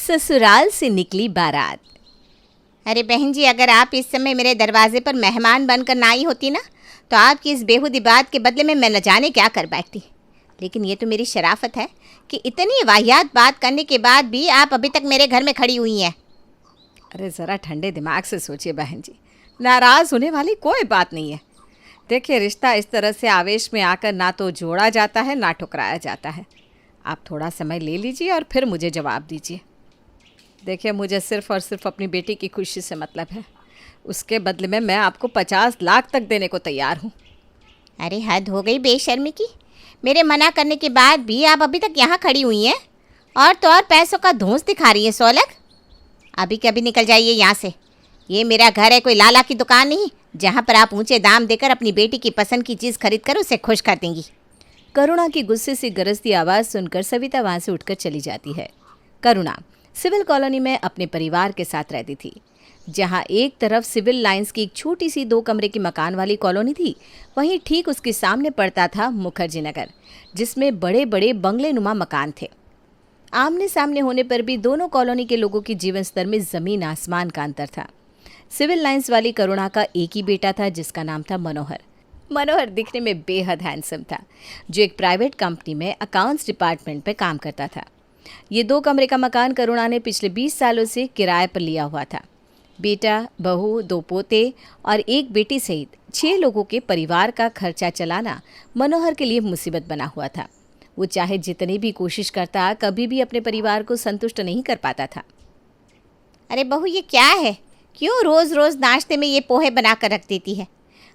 ससुराल से निकली बारात। अरे बहन जी, अगर आप इस समय मेरे दरवाजे पर मेहमान बनकर ना आई होती ना, तो आपकी इस बेहूदी बात के बदले में मैं न जाने क्या कर बैठती। लेकिन ये तो मेरी शराफत है कि इतनी वाहियात बात करने के बाद भी आप अभी तक मेरे घर में खड़ी हुई हैं। अरे ज़रा ठंडे दिमाग से सोचिए बहन जी, नाराज़ होने वाली कोई बात नहीं है। देखिए, रिश्ता इस तरह से आवेश में आकर ना तो जोड़ा जाता है ना ठुकराया जाता है। आप थोड़ा समय ले लीजिए और फिर मुझे जवाब दीजिए। देखिए, मुझे सिर्फ़ और सिर्फ अपनी बेटी की खुशी से मतलब है। उसके बदले में मैं आपको 50 लाख तक देने को तैयार हूँ। अरे हद हो गई बेशर्मी की। मेरे मना करने के बाद भी आप अभी तक यहाँ खड़ी हुई हैं और तो और पैसों का धौंस दिखा रही हैं। सोलग, अभी के अभी निकल जाइए यहाँ से। ये मेरा घर है, कोई लाला की दुकान नहीं जहाँ पर आप ऊंचे दाम देकर अपनी बेटी की पसंद की चीज़ खरीद कर उसे खुश कर देंगी। करुणा की गुस्से से गरजती आवाज़ सुनकर सविता वहाँ से उठकर चली जाती है। करुणा सिविल कॉलोनी में अपने परिवार के साथ रहती थी। जहाँ एक तरफ सिविल लाइंस की एक छोटी सी 2 कमरे की मकान वाली कॉलोनी थी, वहीं ठीक उसके सामने पड़ता था मुखर्जी नगर, जिसमें बड़े बड़े बंगले नुमा मकान थे। आमने सामने होने पर भी दोनों कॉलोनी के लोगों के जीवन स्तर में ज़मीन आसमान का अंतर था। सिविल लाइंस वाली करुणा का एक ही बेटा था, जिसका नाम था मनोहर। मनोहर दिखने में बेहद हैंडसम था, जो एक प्राइवेट कंपनी में अकाउंट्स डिपार्टमेंट में काम करता था। ये 2 कमरे का मकान करुणा ने पिछले 20 सालों से किराए पर लिया हुआ था। बेटा, बहू, 2 पोते और एक बेटी सहित 6 लोगों के परिवार का खर्चा चलाना मनोहर के लिए मुसीबत बना हुआ था। वो चाहे जितनी भी कोशिश करता, कभी भी अपने परिवार को संतुष्ट नहीं कर पाता था। अरे बहू, ये क्या है? क्यों रोज़ रोज़ नाश्ते में ये पोहे बना कर रख देती है?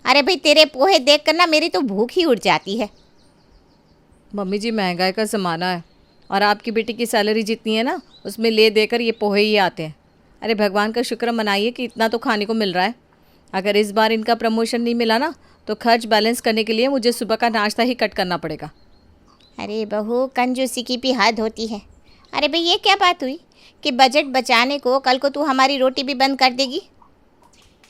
अरे भाई, तेरे पोहे देख कर ना मेरी तो भूख ही उड़ जाती है। मम्मी जी, महंगाई का ज़माना है और आपकी बेटी की सैलरी जितनी है ना, उसमें ले देकर ये पोहे ही आते हैं। अरे भगवान का शुक्र मनाइए कि इतना तो खाने को मिल रहा है। अगर इस बार इनका प्रमोशन नहीं मिला ना, तो खर्च बैलेंस करने के लिए मुझे सुबह का नाश्ता ही कट करना पड़ेगा। अरे बहू, कंजूसी की भी हद होती है। अरे भाई, ये क्या बात हुई कि बजट बचाने को कल को तू हमारी रोटी भी बंद कर देगी?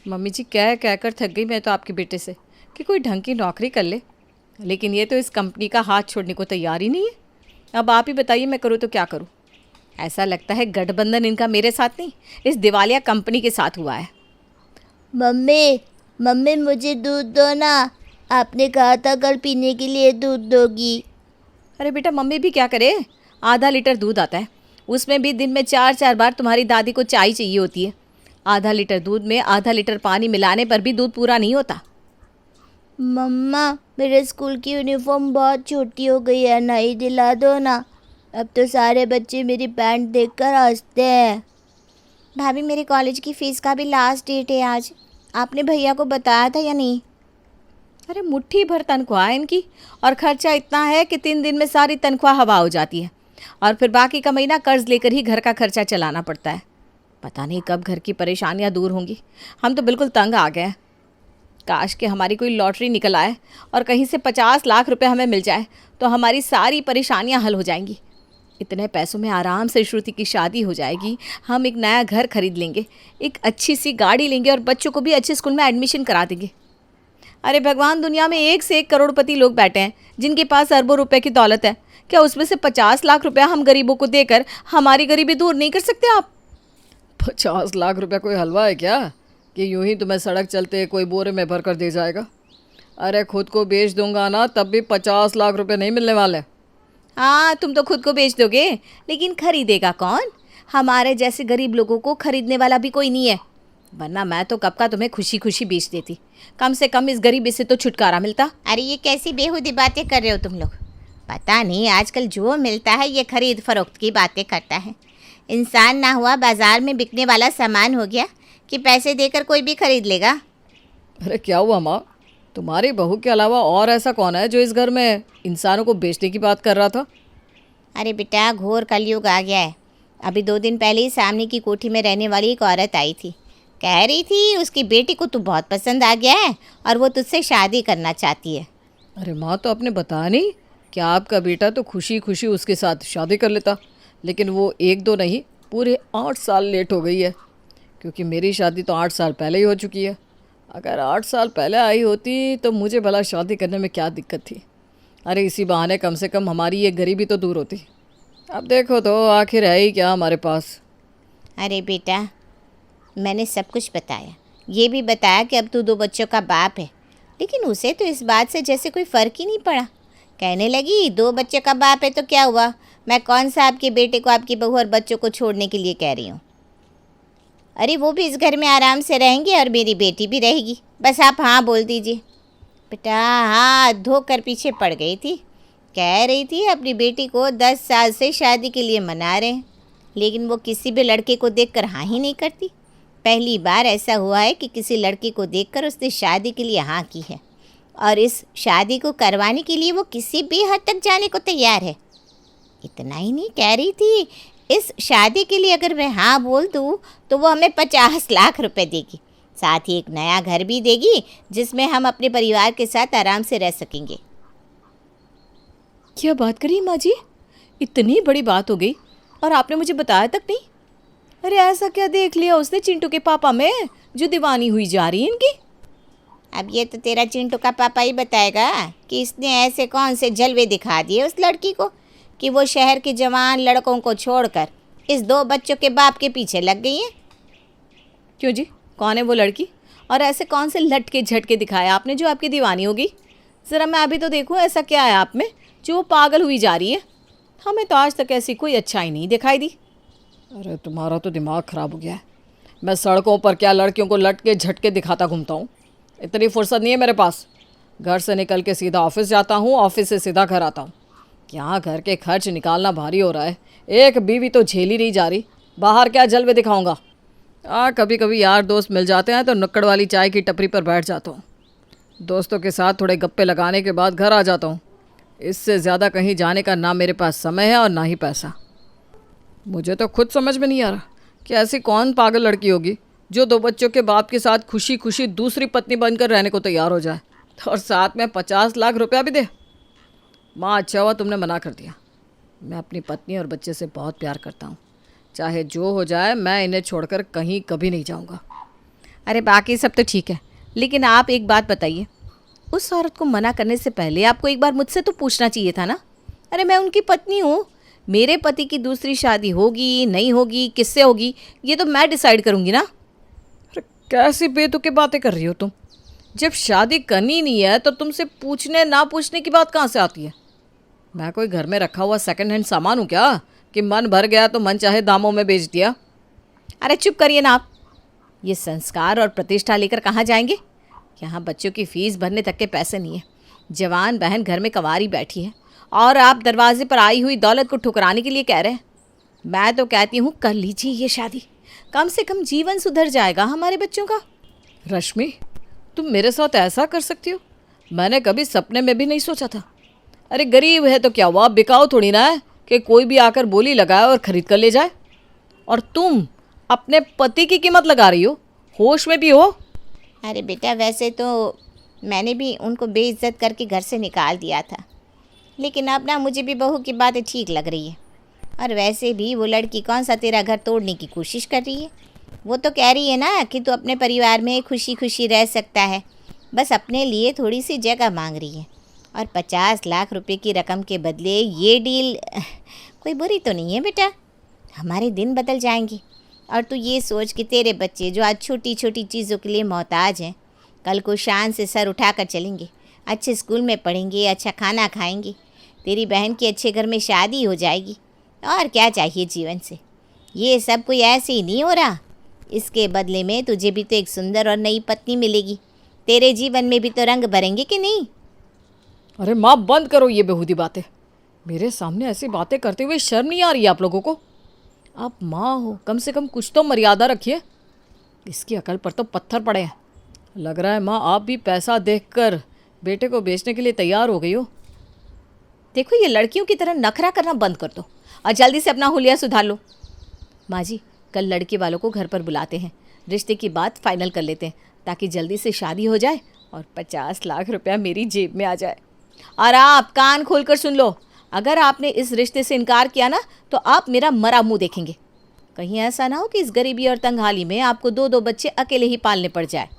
मम्मी जी, कह कहकर थक गई मैं तो आपके बेटे से कि कोई ढंग की नौकरी कर ले, लेकिन ये तो इस कंपनी का हाथ छोड़ने को तैयार ही नहीं है। अब आप ही बताइए, मैं करूँ तो क्या करूँ? ऐसा लगता है गठबंधन इनका मेरे साथ नहीं, इस दिवालिया कंपनी के साथ हुआ है। मम्मी मम्मी मुझे दूध दो ना, आपने कहा था कल पीने के लिए दूध दोगी। अरे बेटा, मम्मी भी क्या करे, आधा लीटर दूध आता है, उसमें भी दिन में 4-4 बार तुम्हारी दादी को चाय चाहिए होती है। आधा लीटर दूध में आधा लीटर पानी मिलाने पर भी दूध पूरा नहीं होता। मम्मा, मेरे स्कूल की यूनिफॉर्म बहुत छोटी हो गई है, नई दिला दो ना। अब तो सारे बच्चे मेरी पैंट देखकर हंसते हैं। भाभी, मेरे कॉलेज की फ़ीस का भी लास्ट डेट है आज। आपने भैया को बताया था या नहीं? अरे मुट्ठी भर तनख्वाह है इनकी, और खर्चा इतना है कि 3 दिन में सारी तनख्वाह हवा हो जाती है, और फिर बाकी का महीना कर्ज लेकर ही घर का खर्चा चलाना पड़ता है। पता नहीं कब घर की परेशानियां दूर होंगी। हम तो बिल्कुल तंग आ गए हैं। काश कि हमारी कोई लॉटरी निकल आए और कहीं से 50 लाख रुपए हमें मिल जाए, तो हमारी सारी परेशानियां हल हो जाएंगी। इतने पैसों में आराम से श्रुति की शादी हो जाएगी, हम एक नया घर खरीद लेंगे, एक अच्छी सी गाड़ी लेंगे और बच्चों को भी अच्छे स्कूल में एडमिशन करा देंगे। अरे भगवान, दुनिया में 1 से 1 करोड़पति लोग बैठे हैं जिनके पास अरबों रुपए की दौलत है। क्या उसमें से 50 लाख रुपया हम गरीबों को देकर हमारी गरीबी दूर नहीं कर सकते आप? 50 लाख रुपया कोई हलवा है क्या कि यूं ही तुम्हें सड़क चलते कोई बोरे में भर कर दे जाएगा? अरे खुद को बेच दूंगा ना, तब भी 50 लाख रुपए नहीं मिलने वाले। हाँ, तुम तो खुद को बेच दोगे, लेकिन खरीदेगा कौन? हमारे जैसे गरीब लोगों को खरीदने वाला भी कोई नहीं है, वरना मैं तो कब का तुम्हें खुशी खुशी बेच देती। कम से कम इस गरीबी से तो छुटकारा मिलता। अरे ये कैसी बेहूदी बातें कर रहे हो तुम लोग? पता नहीं आजकल जो मिलता है ये खरीद फरोख्त की बातें करता है। इंसान ना हुआ बाजार में बिकने वाला सामान हो गया कि पैसे देकर कोई भी खरीद लेगा। अरे क्या हुआ माँ, तुम्हारी बहू के अलावा और ऐसा कौन है जो इस घर में इंसानों को बेचने की बात कर रहा था? अरे बेटा, घोर कलयुग आ गया है। अभी 2 दिन पहले ही सामने की कोठी में रहने वाली एक औरत आई थी, कह रही थी उसकी बेटी को तू बहुत पसंद आ गया है और वो तुझसे शादी करना चाहती है। अरे माँ, तो आपने बताया नहीं कि आपका बेटा तो खुशी खुशी उसके साथ शादी कर लेता, लेकिन वो 1-2 नहीं, पूरे 8 साल लेट हो गई है। क्योंकि मेरी शादी तो 8 साल पहले ही हो चुकी है। अगर 8 साल पहले आई होती तो मुझे भला शादी करने में क्या दिक्कत थी? अरे इसी बहाने कम से कम हमारी ये गरीबी तो दूर होती। अब देखो तो आखिर है ही क्या हमारे पास, अरे बेटा, मैंने सब कुछ बताया, ये भी बताया कि अब तू 2 बच्चों का बाप है, लेकिन उसे तो इस बात से जैसे कोई फ़र्क ही नहीं पड़ा। कहने लगी 2 बच्चों का बाप है तो क्या हुआ, मैं कौन सा आपके बेटे को आपकी बहू और बच्चों को छोड़ने के लिए कह रही हूँ। अरे वो भी इस घर में आराम से रहेंगे और मेरी बेटी भी रहेगी, बस आप हाँ बोल दीजिए। बेटा हाथ धोकर पीछे पड़ गई थी, कह रही थी अपनी बेटी को 10 साल से शादी के लिए मना रहे हैं, लेकिन वो किसी भी लड़के को देखकर हाँ ही नहीं करती। पहली बार ऐसा हुआ है कि किसी लड़के को देखकर उसने शादी के लिए हाँ की है, और इस शादी को करवाने के लिए वो किसी भी हद तक जाने को तैयार है। इतना ही नहीं, कह रही थी इस शादी के लिए अगर मैं हाँ बोल दूँ तो वो हमें 50 लाख रुपए देगी, साथ ही एक नया घर भी देगी जिसमें हम अपने परिवार के साथ आराम से रह सकेंगे। क्या बात करी माँ जी, इतनी बड़ी बात हो गई और आपने मुझे बताया तक नहीं। अरे ऐसा क्या देख लिया उसने चिंटू के पापा में जो दीवानी हुई जा रही है इनकी। अब ये तो तेरा चिंटू का पापा ही बताएगा कि इसने ऐसे कौन से जलवे दिखा दिए उस लड़की को कि वो शहर के जवान लड़कों को छोड़कर इस 2 बच्चों के बाप के पीछे लग गई है। क्यों जी, कौन है वो लड़की और ऐसे कौन से लटके झटके दिखाया आपने जो आपकी दीवानी होगी। ज़रा मैं अभी तो देखूँ ऐसा क्या है आप में जो वो पागल हुई जा रही है। हमें तो आज तक ऐसी कोई अच्छाई नहीं दिखाई दी। अरे तुम्हारा तो दिमाग ख़राब हो गया है। मैं सड़कों पर क्या लड़कियों को लटके झटके दिखाता घूमता हूँ, इतनी फुर्सत नहीं है मेरे पास। घर से निकल के सीधा ऑफिस जाता हूँ, ऑफिस से सीधा घर आता हूँ। यहाँ घर के खर्च निकालना भारी हो रहा है, एक बीवी तो झेल ही नहीं जा रही, बाहर क्या जलवे दिखाऊंगा। कभी कभी यार दोस्त मिल जाते हैं तो नुक्कड़ वाली चाय की टपरी पर बैठ जाता हूँ। दोस्तों के साथ थोड़े गप्पे लगाने के बाद घर आ जाता हूँ। इससे ज़्यादा कहीं जाने का ना मेरे पास समय है और ना ही पैसा। मुझे तो खुद समझ में नहीं आ रहा कि ऐसी कौन पागल लड़की होगी जो 2 बच्चों के बाप के साथ खुशी खुशी दूसरी पत्नी बनकर रहने को तैयार हो जाए और साथ में 50 लाख रुपया भी दे। माँ, अच्छा हुआ तुमने मना कर दिया। मैं अपनी पत्नी और बच्चे से बहुत प्यार करता हूँ, चाहे जो हो जाए मैं इन्हें छोड़कर कहीं कभी नहीं जाऊँगा। अरे बाकी सब तो ठीक है, लेकिन आप एक बात बताइए, उस औरत को मना करने से पहले आपको एक बार मुझसे तो पूछना चाहिए था ना। अरे मैं उनकी पत्नी हूँ, मेरे पति की दूसरी शादी होगी नहीं होगी, किससे होगी, ये तो मैं डिसाइड करूँगी ना। अरे कैसी बेतुकी बातें कर रही हो तुम। जब शादी करनी नहीं है तो तुमसे पूछने ना पूछने की बात कहाँ से आती है। मैं कोई घर में रखा हुआ सेकंड हैंड सामान हूँ क्या कि मन भर गया तो मन चाहे दामों में बेच दिया। अरे चुप करिए ना आप, ये संस्कार और प्रतिष्ठा लेकर कहाँ जाएंगे। यहाँ बच्चों की फीस भरने तक के पैसे नहीं है, जवान बहन घर में कंवारी बैठी है और आप दरवाजे पर आई हुई दौलत को ठुकराने के लिए कह रहे हैं। मैं तो कहती हूँ कर लीजिए ये शादी, कम से कम जीवन सुधर जाएगा हमारे बच्चों का। रश्मि, तुम मेरे साथ ऐसा कर सकती हो? मैंने कभी सपने में भी नहीं सोचा था। अरे गरीब है तो क्या हुआ, बिकाऊ थोड़ी ना है कि कोई भी आकर बोली लगाए और ख़रीद कर ले जाए। और तुम अपने पति की कीमत लगा रही हो, होश में भी हो? अरे बेटा, वैसे तो मैंने भी उनको बेइज्जत करके घर से निकाल दिया था, लेकिन अब ना मुझे भी बहू की बातें ठीक लग रही है। और वैसे भी वो लड़की कौन सा तेरा घर तोड़ने की कोशिश कर रही है। वो तो कह रही है ना कि तू अपने परिवार में खुशी खुशी रह सकता है, बस अपने लिए थोड़ी सी जगह मांग रही है। और 50 लाख रुपए की रकम के बदले ये डील कोई बुरी तो नहीं है बेटा, हमारे दिन बदल जाएंगे। और तू ये सोच कि तेरे बच्चे जो आज छोटी छोटी चीज़ों के लिए मोहताज हैं, कल को शान से सर उठाकर चलेंगे, अच्छे स्कूल में पढ़ेंगे, अच्छा खाना खाएंगे, तेरी बहन की अच्छे घर में शादी हो जाएगी। और क्या चाहिए जीवन से। ये सब कोई ऐसे ही नहीं हो रहा, इसके बदले में तुझे भी तो एक सुंदर और नई पत्नी मिलेगी, तेरे जीवन में भी तो रंग भरेंगे कि नहीं। अरे माँ, बंद करो ये बेहूदी बातें। मेरे सामने ऐसी बातें करते हुए शर्म नहीं आ रही है आप लोगों को? आप माँ हो, कम से कम कुछ तो मर्यादा रखिए। इसकी अकल पर तो पत्थर पड़े हैं। लग रहा है माँ आप भी पैसा देखकर बेटे को बेचने के लिए तैयार हो गई हो। देखो, ये लड़कियों की तरह नखरा करना बंद कर दो और जल्दी से अपना हुलिया सुधार लो। माँ जी, कल लड़के वालों को घर पर बुलाते हैं, रिश्ते की बात फाइनल कर लेते हैं ताकि जल्दी से शादी हो जाए और 50 लाख रुपया मेरी जेब में आ जाए। और आप कान खोलकर सुन लो, अगर आपने इस रिश्ते से इनकार किया ना तो आप मेरा मरा मुंह देखेंगे। कहीं ऐसा ना हो कि इस गरीबी और तंगहाली में आपको 2-2 बच्चे अकेले ही पालने पड़ जाए।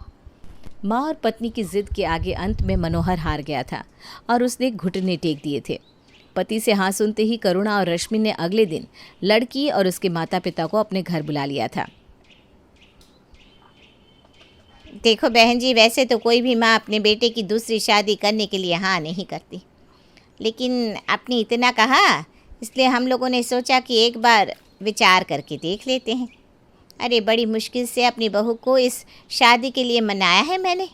माँ और पत्नी की जिद के आगे अंत में मनोहर हार गया था और उसने घुटने टेक दिए थे। पति से हाँ सुनते ही करुणा और रश्मि ने अगले दिन लड़की और उसके माता पिता को अपने घर बुला लिया था। देखो बहन जी, वैसे तो कोई भी माँ अपने बेटे की दूसरी शादी करने के लिए हाँ नहीं करती, लेकिन आपने इतना कहा इसलिए हम लोगों ने सोचा कि एक बार विचार करके देख लेते हैं। अरे बड़ी मुश्किल से अपनी बहू को इस शादी के लिए मनाया है मैंने।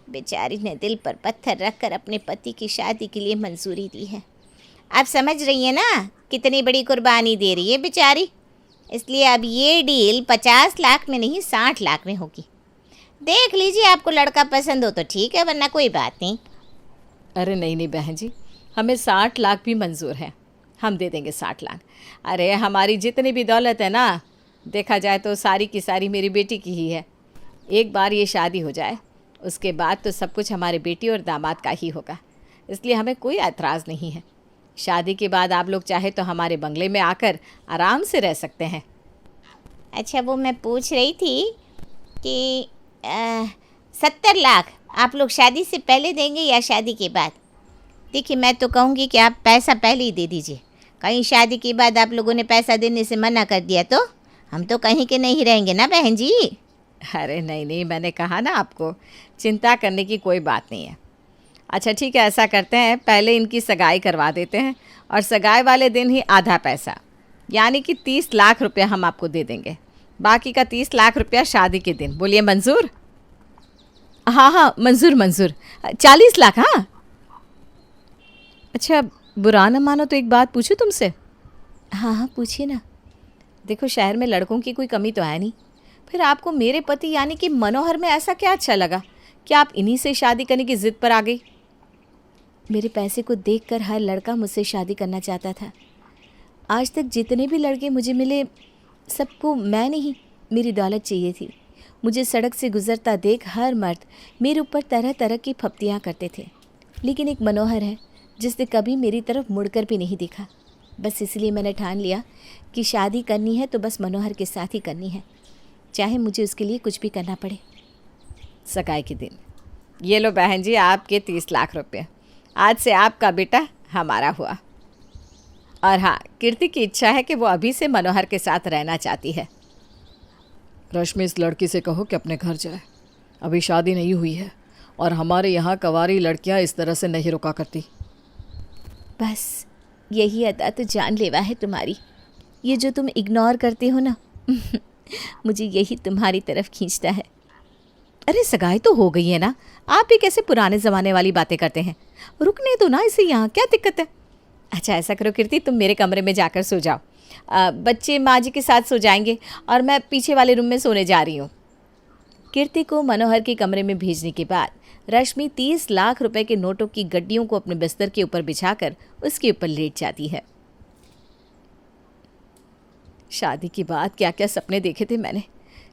बेचारी ने दिल पर पत्थर रखकर अपने पति की शादी के लिए मंजूरी दी है। आप समझ रही हैं ना कितनी बड़ी कुर्बानी दे रही है बेचारी। इसलिए अब ये डील 50 लाख में नहीं 60 लाख में होगी। देख लीजिए, आपको लड़का पसंद हो तो ठीक है, वरना कोई बात नहीं। अरे नहीं नहीं बहन जी, हमें 60 लाख भी मंजूर है, हम दे देंगे 60 लाख। अरे हमारी जितनी भी दौलत है ना, देखा जाए तो सारी की सारी मेरी बेटी की ही है। एक बार ये शादी हो जाए उसके बाद तो सब कुछ हमारे बेटी और दामाद का ही होगा, इसलिए हमें कोई ऐतराज़ नहीं है। शादी के बाद आप लोग चाहे तो हमारे बंगले में आकर आराम से रह सकते हैं। अच्छा, वो मैं पूछ रही थी कि 70 लाख आप लोग शादी से पहले देंगे या शादी के बाद? देखिए, मैं तो कहूँगी कि आप पैसा पहले ही दे दीजिए। कहीं शादी के बाद आप लोगों ने पैसा देने से मना कर दिया तो हम तो कहीं के नहीं रहेंगे ना बहन जी। अरे नहीं नहीं, मैंने कहा ना आपको, चिंता करने की कोई बात नहीं है। अच्छा ठीक है, ऐसा करते हैं, पहले इनकी सगाई करवा देते हैं और सगाई वाले दिन ही आधा पैसा यानी कि 30 लाख रुपया हम आपको दे देंगे। बाकी का 30 लाख रुपया शादी के दिन। बोलिए मंजूर? हाँ हाँ मंजूर मंजूर। 40 लाख? हाँ। अच्छा बुरा न मानो तो एक बात पूछूं तुमसे? हाँ हाँ पूछिए ना। देखो, शहर में लड़कों की कोई कमी तो है नहीं, फिर आपको मेरे पति यानी कि मनोहर में ऐसा क्या अच्छा लगा कि आप इन्हीं से शादी करने की ज़िद पर आ गई? मेरे पैसे को देखकर हर लड़का मुझसे शादी करना चाहता था। आज तक जितने भी लड़के मुझे मिले सबको मैं नहीं, मेरी दौलत चाहिए थी। मुझे सड़क से गुजरता देख हर मर्द मेरे ऊपर तरह तरह की फप्तियाँ करते थे, लेकिन एक मनोहर है जिसने कभी मेरी तरफ मुड़कर भी नहीं देखा। बस इसलिए मैंने ठान लिया कि शादी करनी है तो बस मनोहर के साथ ही करनी है, चाहे मुझे उसके लिए कुछ भी करना पड़े। सगाई के दिन ये लो बहन जी आपके 30 लाख रुपये। आज से आपका बेटा हमारा हुआ। और हाँ, कीर्ति की इच्छा है कि वो अभी से मनोहर के साथ रहना चाहती है। रश्मि, इस लड़की से कहो कि अपने घर जाए, अभी शादी नहीं हुई है और हमारे यहाँ कवारी लड़कियाँ इस तरह से नहीं रुका करती। बस यही अदा तो जानलेवा है तुम्हारी। ये जो तुम इग्नोर करते हो ना मुझे यही तुम्हारी तरफ खींचता है। अरे सगाई तो हो गई है ना, आप भी कैसे पुराने ज़माने वाली बातें करते हैं? रुकने दो ना इसे, यहाँ क्या दिक्कत है? अच्छा ऐसा करो कीर्ति, तुम मेरे कमरे में जाकर सो जाओ। बच्चे माँ जी के साथ सो जाएंगे और मैं पीछे वाले रूम में सोने जा रही हूँ। कीर्ति को मनोहर के कमरे में भेजने के बाद रश्मि 30 लाख रुपए के नोटों की गड्डियों को अपने बिस्तर के ऊपर बिछाकर उसके ऊपर लेट जाती है। शादी के बाद क्या क्या सपने देखे थे मैंने,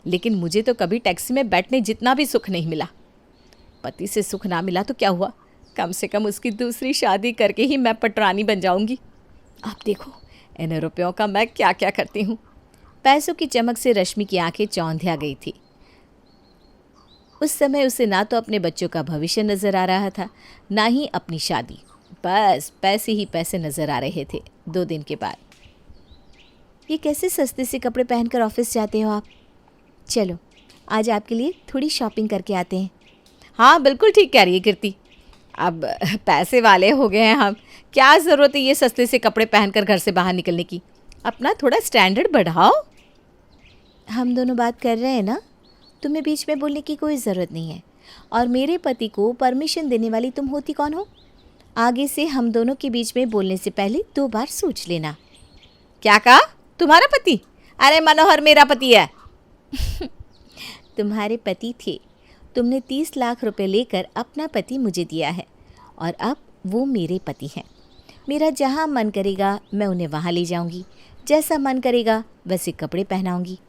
लेकिन मुझे तो कभी टैक्सी में बैठने जितना भी सुख नहीं मिला। पति से सुख ना मिला तो क्या हुआ, कम से कम उसकी दूसरी शादी करके ही मैं पटरानी बन जाऊंगी। अब देखो इन रुपयों का मैं क्या क्या करती हूँ। पैसों की चमक से रश्मि की आंखें चौंधिया गई थी। उस समय उसे ना तो अपने बच्चों का भविष्य नज़र आ रहा था, ना ही अपनी शादी। बस पैसे ही पैसे नज़र आ रहे थे। 2 दिन के बाद, ये कैसे सस्ते से कपड़े पहनकर ऑफिस जाते हो आप? चलो आज आपके लिए थोड़ी शॉपिंग करके आते हैं। हाँ बिल्कुल ठीक कह रही है कीर्ति, अब पैसे वाले हो गए हैं हम, क्या ज़रूरत है ये सस्ते से कपड़े पहनकर घर से बाहर निकलने की? अपना थोड़ा स्टैंडर्ड बढ़ाओ। हम दोनों बात कर रहे हैं ना, तुम्हें बीच में बोलने की कोई ज़रूरत नहीं है। और मेरे पति को परमिशन देने वाली तुम होती कौन हो? आगे से हम दोनों के बीच में बोलने से पहले 2 बार सोच लेना। क्या कहा? तुम्हारा पति? अरे मनोहर मेरा पति है। तुम्हारे पति थे, तुमने 30 लाख रुपए लेकर अपना पति मुझे दिया है और अब वो मेरे पति हैं। मेरा जहाँ मन करेगा मैं उन्हें वहाँ ले जाऊँगी, जैसा मन करेगा वैसे कपड़े पहनाऊँगी।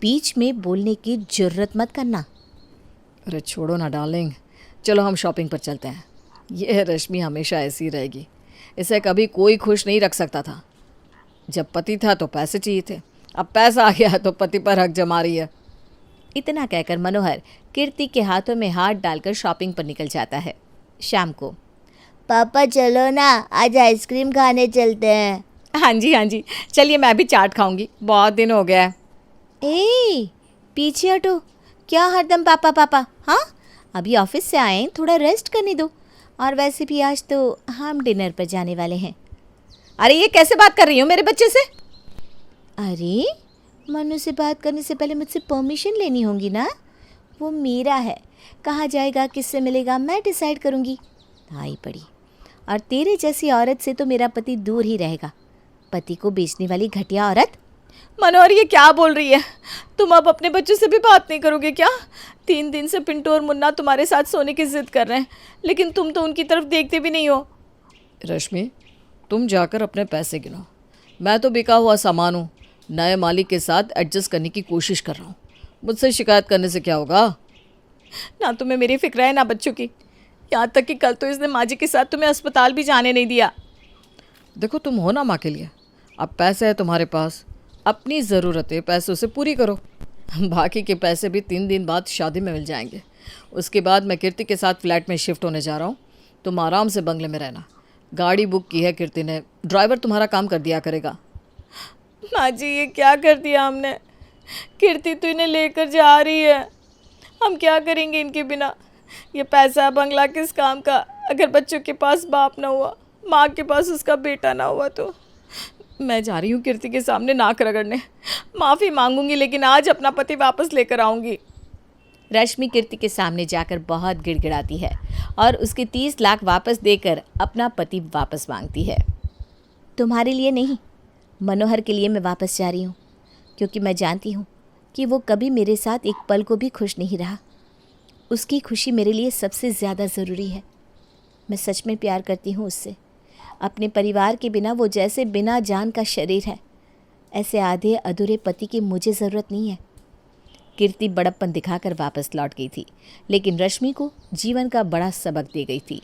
बीच में बोलने की जुर्रत मत करना। अरे छोड़ो ना डार्लिंग, चलो हम शॉपिंग पर चलते हैं। ये रश्मि हमेशा ऐसी रहेगी, इसे कभी कोई खुश नहीं रख सकता था। जब पति था तो पैसे चाहिए थे, अब पैसा आ गया तो पति पर हक जमा रही है। इतना कहकर मनोहर कीर्ति के हाथों में हाथ डालकर शॉपिंग पर निकल जाता है। शाम को पापा चलो ना, आज आइसक्रीम खाने चलते हैं। हाँ जी, चलिए मैं भी चाट खाऊंगी, बहुत दिन हो गया है। ए पीछे हटो, क्या हरदम पापा पापा। हाँ, अभी ऑफिस से आए हैं, थोड़ा रेस्ट करने दो। और वैसे भी आज तो हम डिनर पर जाने वाले हैं। अरे ये कैसे बात कर रही हो मेरे बच्चे से? अरे मनु से बात करने से पहले मुझसे परमिशन लेनी होगी ना। वो मेरा है, कहाँ जाएगा, किससे मिलेगा, मैं डिसाइड करूँगी। आई पड़ी। और तेरे जैसी औरत से तो मेरा पति दूर ही रहेगा। पति को बेचने वाली घटिया औरत। मनोहर ये क्या बोल रही है? तुम अब अपने बच्चों से भी बात नहीं करोगे क्या? 3 दिन से पिंटू और मुन्ना तुम्हारे साथ सोने की जिद कर रहे हैं, लेकिन तुम तो उनकी तरफ देखते भी नहीं हो। रश्मि, तुम जाकर अपने पैसे गिनो। मैं तो बिका हुआ सामान हूँ, नए मालिक के साथ एडजस्ट करने की कोशिश कर रहा हूँ। मुझसे शिकायत करने से क्या होगा? ना तुम्हें मेरी फिक्र है ना बच्चों की। यहाँ तक कि कल तो इसने माँ जी के साथ तुम्हें अस्पताल भी जाने नहीं दिया। देखो तुम हो ना माँ के लिए, अब पैसे है तुम्हारे पास, अपनी ज़रूरतें पैसों से पूरी करो। बाकी के पैसे भी 3 दिन बाद शादी में मिल जाएंगे। उसके बाद मैं कीर्ति के साथ फ्लैट में शिफ्ट होने जा रहा हूँ। तुम आराम से बंगले में रहना। गाड़ी बुक की है कीर्ति ने, ड्राइवर तुम्हारा काम कर दिया करेगा। माँ जी ये क्या कर दिया हमने? कीर्ति तो इन्हें लेकर जा रही है, हम क्या करेंगे इनके बिना? ये पैसा बंगला किस काम का, अगर बच्चों के पास बाप ना हुआ, माँ के पास उसका बेटा ना हुआ तो? मैं जा रही हूँ कीर्ति के सामने नाक रगड़ने। माफ़ी मांगूंगी, लेकिन आज अपना पति वापस लेकर आऊँगी। रश्मि कीर्ति के सामने जाकर बहुत गिड़गिड़ाती है और उसके 30 लाख वापस देकर अपना पति वापस मांगती है। तुम्हारे लिए नहीं, मनोहर के लिए मैं वापस जा रही हूँ, क्योंकि मैं जानती हूँ कि वो कभी मेरे साथ एक पल को भी खुश नहीं रहा। उसकी खुशी मेरे लिए सबसे ज़्यादा ज़रूरी है। मैं सच में प्यार करती हूँ उससे। अपने परिवार के बिना वो जैसे बिना जान का शरीर है, ऐसे आधे अधूरे पति की मुझे ज़रूरत नहीं है। कीर्ति बड़प्पन दिखाकर वापस लौट गई थी, लेकिन रश्मि को जीवन का बड़ा सबक दे गई थी।